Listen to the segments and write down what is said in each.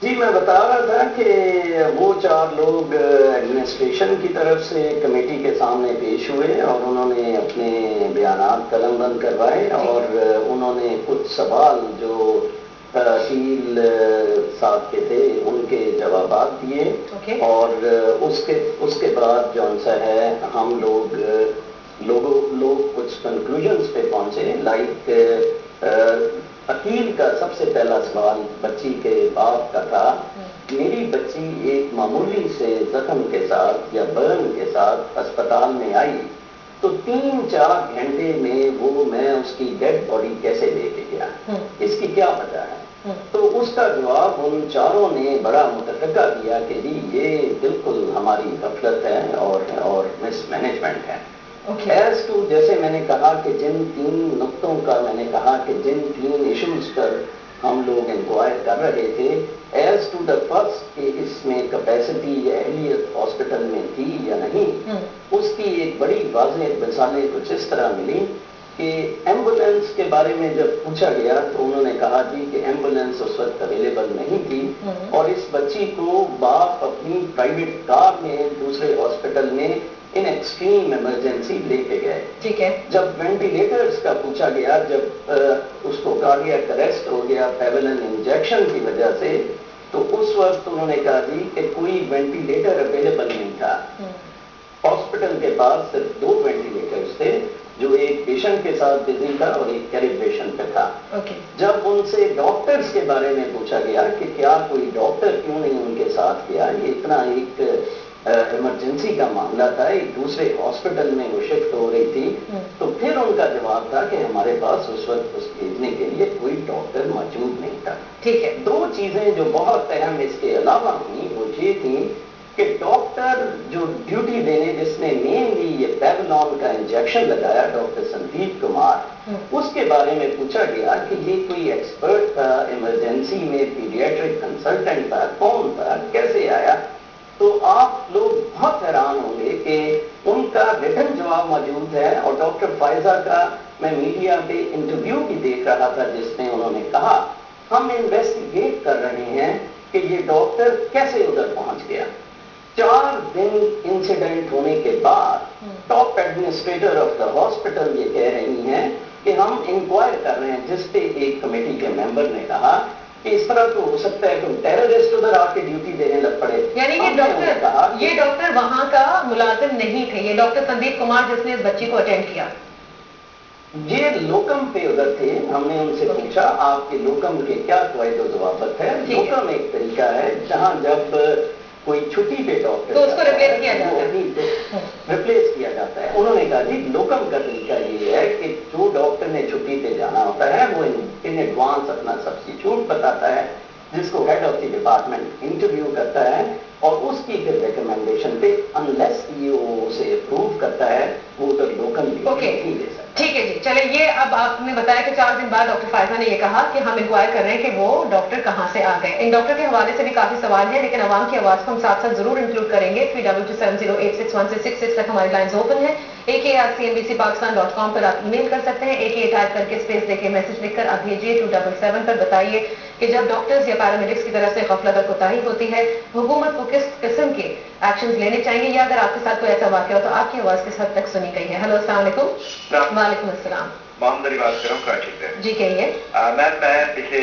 جی میں بتا رہا تھا کہ وہ 4 لوگ ایڈمنسٹریشن کی طرف سے کمیٹی کے سامنے پیش ہوئے اور انہوں نے اپنے بیانات قلم بند کروائے اور انہوں نے کچھ سوال جو تحصیل صاحب کے تھے ان کے جوابات دیے اور اس کے بعد جو سا ہے ہم لوگ کچھ کنکلوژنس پہ پہنچے. لائک عقیل کا سب سے پہلا سوال بچی کے باپ کا تھا. میری بچی ایک معمولی سے زخم کے ساتھ یا برن کے ساتھ اسپتال میں آئی تو 3-4 گھنٹے میں میں اس کی ڈیڈ باڈی کیسے لے کے گیا, اس کی کیا وجہ ہے؟ تو اس کا جواب ان 4 نے بڑا متفقہ دیا کہ جی یہ بالکل ہماری غفلت ہے اور مس مینجمنٹ ہے. ایز ٹو جیسے میں نے کہا کہ جن 3 نقطوں کا میں نے کہا کہ جن 3 ایشوز پر ہم لوگ انکوائر کر رہے تھے, ایز ٹو دا فرسٹ کہ اس میں کیپیسٹی یا اہلیت ہاسپٹل میں تھی یا نہیں, اس کی ایک بڑی واضح مثالیں کچھ اس طرح ملی کہ ایمبولینس کے بارے میں جب پوچھا گیا تو انہوں نے کہا جی کہ ایمبولینس اس وقت اویلیبل نہیں تھی اور اس بچی کو باپ اپنی پرائیویٹ کار میں دوسرے ہاسپٹل میں ان ایکسٹریم ایمرجنسی لے کے گئے. ٹھیک ہے. جب وینٹیلیٹرز کا پوچھا گیا, جب اس کو کارڈیاک اریسٹ ہو گیا پیولن انجیکشن کی وجہ سے, تو اس وقت انہوں نے کہا جی کہ کوئی وینٹیلیٹر اویلیبل نہیں تھا. ہاسپٹل کے پاس صرف 2 وینٹیلیٹرز تھے, جو ایک پیشنٹ کے ساتھ بزی تھا اور ایک کیریج پیشنٹ پہ تھا. جب ان سے ڈاکٹرز کے بارے میں پوچھا گیا کہ کیا کوئی ڈاکٹر کیوں نہیں ان کے ساتھ گیا, یہ اتنا ایک ایمرجنسی کا معاملہ تھا, ایک دوسرے ہاسپٹل میں وہ شفٹ ہو رہی تھی, تو پھر ان کا جواب تھا کہ ہمارے پاس اس وقت اس بھیجنے کے لیے کوئی ڈاکٹر موجود نہیں تھا. ٹھیک ہے. 2 چیزیں جو بہت اہم اس کے علاوہ ہوئی وہ یہ تھیں کہ ڈاکٹر جو ڈیوٹی دینے جس نے مینلی یہ پیولون کا انجیکشن لگایا, ڈاکٹر سندیپ کمار, اس کے بارے میں پوچھا گیا کہ یہ کوئی ایکسپرٹ تھا ایمرجنسی میں, پیڈیاٹرک کنسلٹنٹ تھا, کون تھا, کیسے آیا؟ تو آپ لوگ بہت حیران ہوں گے کہ ان کا ریٹن جواب موجود ہے. اور ڈاکٹر فائزہ کا میں میڈیا پہ انٹرویو بھی دیکھ رہا تھا جس میں انہوں نے کہا ہم انویسٹیگیٹ کر رہے ہیں کہ یہ ڈاکٹر کیسے ادھر پہنچ گیا. 4 دن انسیڈنٹ ہونے کے بعد top administrator of the hospital یہ کہہ رہی ہیں کہ ہم انکوائر کر رہے ہیں, جس پہ ایک کمیٹی کے ممبر نے کہا کہ اس طرح تو ہو سکتا ہے کہ ٹیررسٹ ادھر آ کے ڈیوٹی دینے لگ پڑے. یعنی یہ ڈاکٹر وہاں کا ملازم نہیں تھے, یہ ڈاکٹر سندیپ کمار جس نے اس بچی کو اٹینڈ کیا, یہ لوکم پہ ادھر تھے. ہم نے ان سے پوچھا آپ کے لوکم کے کیا قواعد و ضوابط ہے. لوکم ایک طریقہ ہے جہاں جب کوئی چھٹی پہ ڈاکٹر تو اس کو ریپلیس کیا جاتا ہے. انہوں نے کہا جی لوکم کا طریقہ یہ ہے کہ جو ڈاکٹر نے چھٹی پہ جانا ہوتا ہے وہ ان ایڈوانس اپنا سبسٹیٹیوٹ بتاتا ہے, جس کو head of the department interview کرتا ہے اور اس کی پھر ریکمینڈیشن پہ انلیس اسے اپروو کرتا ہے وہ ادھر لوکل نہیں دے سکتا. ٹھیک ہے جی, چلے یہ اب آپ نے بتایا کہ 4 دن بعد ڈاکٹر فائزہ نے یہ کہا کہ ہم انکوائر کر رہے ہیں کہ وہ ڈاکٹر کہاں سے آ گئے. ان ڈاکٹر کے حوالے سے بھی کافی سوال ہیں, لیکن عوام کی آواز کو ہم ساتھ ساتھ ضرور انکلوڈ کریں گے. 3227086166 تک ہماری لائنز اوپن ہیں. AK@CNBCPakistan.com پر آپ ای میل کر سکتے ہیں. AK ٹائپ کر کے اسپیس دے کے میسج لکھ کر آپ بھیجیے 277 پر. بتائیے کہ جب ڈاکٹرز یا پیرامیڈکس کی طرف سے غفلت اور کوتاہی ہوتی ہے حکومت کو کس قسم کے ایکشنز لینے چاہیے, یا اگر آپ کے ساتھ کوئی ایسا واقعہ ہو تو آپ کی آواز کس حد تک سنی گئی ہے. ہلو السلام علیکم. وعلیکم السلام. محمد علی بات کر رہا ہوں کراچی سے. جی کہیے. میں پچھلے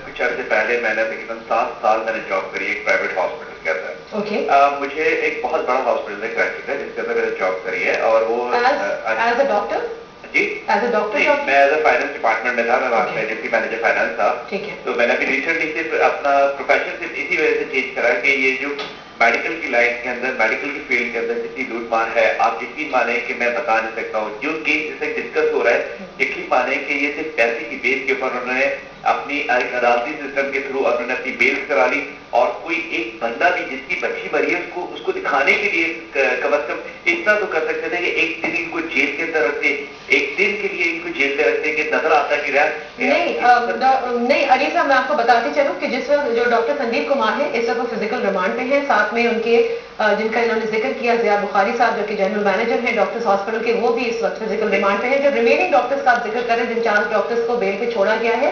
کچھ عرصے پہلے میں نے تقریباً 7 سال میں نے جاب کری ایک پرائیویٹ ہاسپٹل کے اندر. مجھے ایک بہت بڑا ہاسپٹل ہے کراچی کا جس کے اندر میں نے جاب کری ہے, اور وہ ایز اے ڈاکٹر. جی ایز اے ڈاکٹر میں ایز اے فائنانس ڈپارٹمنٹ میں تھا, میں وہاں پہ ڈپٹی مینیجر فائنانس تھا. تو میں نے ابھی ریسنٹلی صرف اپنا پروفیشن صرف اسی وجہ سے چینج کرا کہ یہ جو میڈیکل کی لائن کے اندر, میڈیکل کی فیلڈ کے اندر جتنی لوٹ مار ہے آپ یقین مانیں کہ میں بتا نہیں سکتا ہوں. جو کیس جس سے ڈسکس ہو رہا ہے یقین مانیں کہ یہ صرف پیسے کی بیس کے اوپر انہوں نے اپنی عدالتی سسٹم کے تھرو انہوں نے اپنی بیلز کرا لی, اور کوئی ایک بندہ بھی جس کی بچی مری ہے اس کو دکھانے کے لیے کم از کم اتنا تو کر سکتے تھے کہ ایک دن ان کو جیل کے اندر رکھتے, ایک دن کے لیے ان کو جیل میں رکھتے کہ نظر آتا کہ نہیں. علی صاحب میں آپ کو بتاتی چلوں کہ جس وقت جو ڈاکٹر سندیپ کمار ہے اس وقت وہ فزیکل ریمانڈ پہ ہیں, ساتھ میں ان کے جن کا انہوں نے ذکر کیا ضیاء بخاری صاحب جو کہ جنرل مینیجر ہیں ڈاکٹرز ہاسپٹل کے, وہ بھی اس وقت فزیکل ریمانڈ پہ ہیں. جو ریمیننگ ڈاکٹرز کا آپ ذکر کریں جن 4 ڈاکٹرز کو بیل پہ چھوڑا گیا ہے